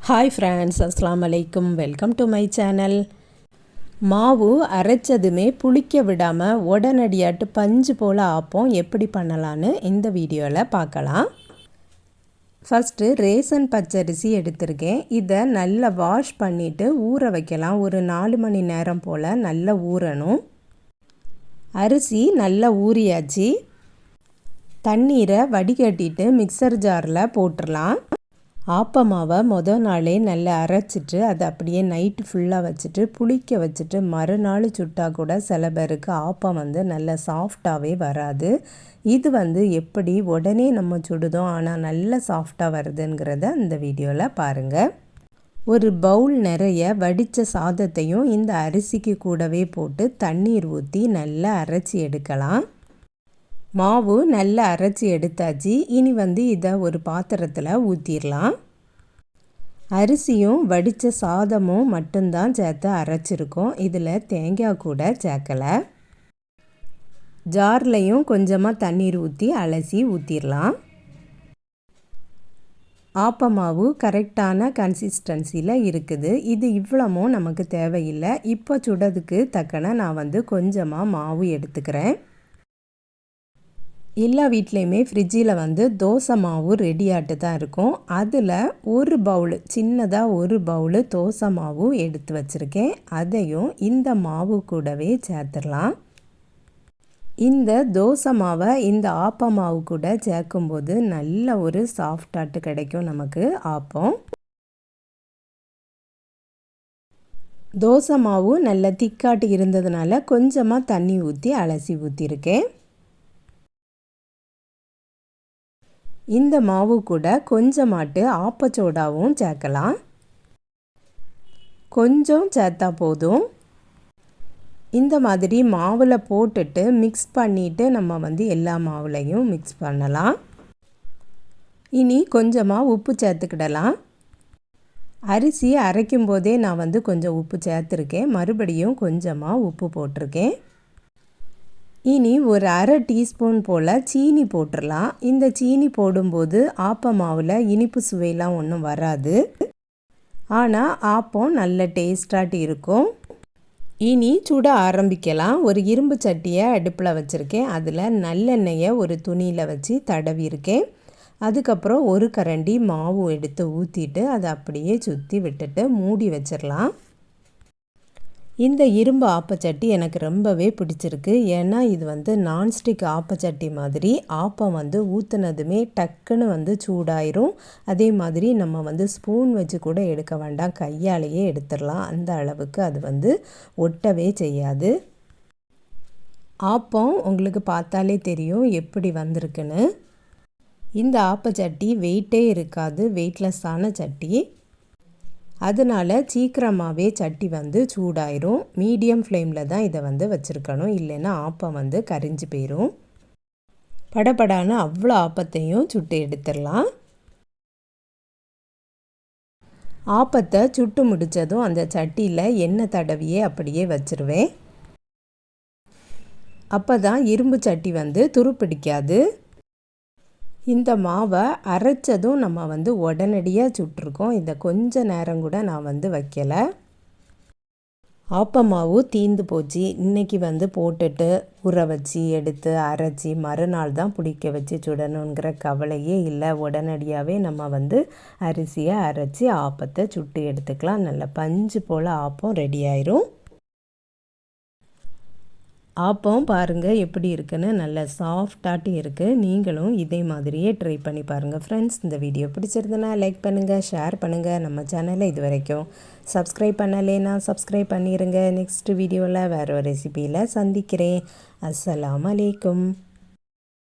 Hi friends, Assalamu alaikum. Welcome to my channel. மாவு அரைச்சதுமே புளிக்க விடாம உடனடியாட்டு பஞ்சு போல ஆப்பம் எப்படி பண்ணலான்னு இந்த வீடியோல பார்க்கலாம். ஃபர்ஸ்ட் ரேஷன் பச்சரிசி எடுத்துர்க்கேன். இத நல்லா வாஷ் பண்ணிட்டு ஊற வைக்கலாம். ஒரு 4 மணி நேரம் போல நல்லா ஊறணும். அரிசி நல்லா ஊறியாச்சு. தண்ணீரை வடிகட்டிட்டு மிக்சர் ஜார்ல போட்டுறலாம். ஆப்பமாவை மொதல் நாளே நல்லா அரைச்சிட்டு அதை அப்படியே நைட்டு ஃபுல்லாக வச்சுட்டு புளிக்க வச்சுட்டு மறுநாள் சுட்டால் கூட சில பேருக்கு ஆப்பம் நல்லா சாஃப்டாகவே வராது. இது எப்படி உடனே நம்ம சுடுதோம் ஆனால் நல்லா சாஃப்டாக வருதுங்கிறத இந்த வீடியோவில் பாருங்கள். ஒரு பவுல் நிறைய வடித்த சாதத்தையும் இந்த அரிசிக்கு கூடவே போட்டு தண்ணீர் ஊற்றி நல்லா அரைச்சி எடுக்கலாம். மாவு நல்லா அரைச்சி எடுத்தாச்சு. இனி இதை ஒரு பாத்திரத்தில் ஊற்றிடலாம். அரிசியும் வடித்த சாதமும் மட்டும்தான் சேர்த்து அரைச்சிருக்கோம். இதில் தேங்காய் கூட சேர்க்கலை. ஜார்லையும் கொஞ்சமாக தண்ணீர் ஊற்றி அலசி ஊற்றிடலாம். ஆப்பமாவு கரெக்டான கன்சிஸ்டன்சியில் இருக்குது. இது இவ்வளவும் நமக்கு தேவையில்லை. இப்போ சுடதுக்கு தக்கன நான் கொஞ்சமாக மாவு எடுத்துக்கிறேன். எல்லா வீட்லேயுமே ஃப்ரிட்ஜில் தோசை மாவு ரெடியாட்டு தான் இருக்கும். அதில் ஒரு பவுல் சின்னதாக ஒரு பவுல் தோசை மாவு எடுத்து வச்சுருக்கேன். அதையும் இந்த மாவு கூடவே சேர்த்துடலாம். இந்த தோசை மாவை இந்த ஆப்ப மாவு கூட சேர்க்கும்போது நல்ல ஒரு சாஃப்டாட்டு கிடைக்கும் நமக்கு ஆப்பம். தோசை மாவு நல்ல திக்காட்டு இருந்ததுனால கொஞ்சமாக தண்ணி ஊற்றி அலசி ஊற்றிருக்கேன். இந்த மாவு கூட கொஞ்சமாட்டு ஆப்பச்சோடாவும் சேர்க்கலாம். கொஞ்சம் சேர்த்தா போதும். இந்த மாதிரி மாவில் போட்டுட்டு மிக்ஸ் பண்ணிவிட்டு நம்ம எல்லா மாவுலையும் மிக்ஸ் பண்ணலாம். இனி கொஞ்சமாக உப்பு சேர்த்துக்கிடலாம். அரிசி அரைக்கும் போதே நான் கொஞ்சம் உப்பு சேர்த்துருக்கேன். மறுபடியும் கொஞ்சமாக உப்பு போட்டிருக்கேன். இனி ஒரு அரை டீஸ்பூன் போல் சீனி போட்டுடலாம். இந்த சீனி போடும்போது ஆப்ப மாவில் இனிப்பு சுவையெல்லாம் ஒன்றும் வராது. ஆனால் ஆப்பம் நல்ல டேஸ்டாட்டு இருக்கும். இனி சுட ஆரம்பிக்கலாம். ஒரு இரும்பு சட்டியை அடுப்பில் வச்சுருக்கேன். அதில் நல்லெண்ணெயை ஒரு துணியில் வச்சு தடவிருக்கேன். அதுக்கப்புறம் ஒரு கரண்டி மாவு எடுத்து ஊற்றிட்டு அதை அப்படியே சுற்றி விட்டுட்டு மூடி வச்சிடலாம். இந்த இரும்பு ஆப்பச்சட்டி எனக்கு ரொம்பவே பிடிச்சிருக்கு. ஏன்னா இது நான்ஸ்டிக் ஆப்பச்சட்டி மாதிரி ஆப்பம் ஊற்றுனதுமே டக்குன்னு சூடாயிரும். அதே மாதிரி நம்ம ஸ்பூன் வச்சு கூட எடுக்க வேண்டாம், கையாலேயே எடுத்துடலாம். அந்த அளவுக்கு அது ஒட்டவே செய்யாது. ஆப்பம் உங்களுக்கு பார்த்தாலே தெரியும் எப்படி வந்திருக்குன்னு. இந்த ஆப்பச்சட்டி வெயிட்டே இருக்காது, வெயிட்லெஸ்ஸான சட்டி. அதனால் சீக்கிரமாகவே சட்டி சூடாயிரும். மீடியம் ஃப்ளேமில் தான் இதை வச்சுருக்கணும், இல்லைன்னா ஆப்பம் கரிஞ்சு போயிடும். படபடான அவ்வளோ ஆப்பத்தையும் சுட்டு எடுத்துடலாம். ஆப்பத்தை சுட்டு முடித்ததும் அந்த சட்டியில் எண்ணெய் தடவியே அப்படியே வச்சுருவேன். அப்போ தான் இரும்பு சட்டி துருப்பிடிக்காது. இந்த மாவை அரைச்சதும் நம்ம உடனடியாக சுட்டிருக்கோம். இதை கொஞ்ச நேரம் கூட நான் வைக்கலை. ஆப்ப மாவு தீந்து போச்சு. இன்றைக்கி போட்டுட்டு ஊற வச்சு எடுத்து அரைச்சி மறுநாள் தான் புளிக்க வச்சு சுடணுங்கிற கவலையே இல்லை. உடனடியாகவே நம்ம அரிசியை அரைச்சி ஆப்பத்தை சுட்டு எடுத்துக்கலாம். நல்ல பஞ்சு போல் ஆப்பம் ரெடி ஆயிரும். ஆப்பம் பாருங்கள் எப்படி இருக்குன்னு, நல்ல சாஃப்டாட்டு இருக்குது. நீங்களும் இதே மாதிரியே ட்ரை பண்ணி பாருங்கள் ஃப்ரெண்ட்ஸ். இந்த வீடியோ பிடிச்சிருந்தனா லைக் பண்ணுங்கள், ஷேர் பண்ணுங்கள். நம்ம சேனலை இது வரைக்கும் சப்ஸ்கிரைப் பண்ணலைன்னா சப்ஸ்கிரைப் பண்ணிடுங்க. நெக்ஸ்ட் வீடியோவில் வேறு ஒரு ரெசிபியில் சந்திக்கிறேன். அஸ்ஸலாமு அலைக்கும்.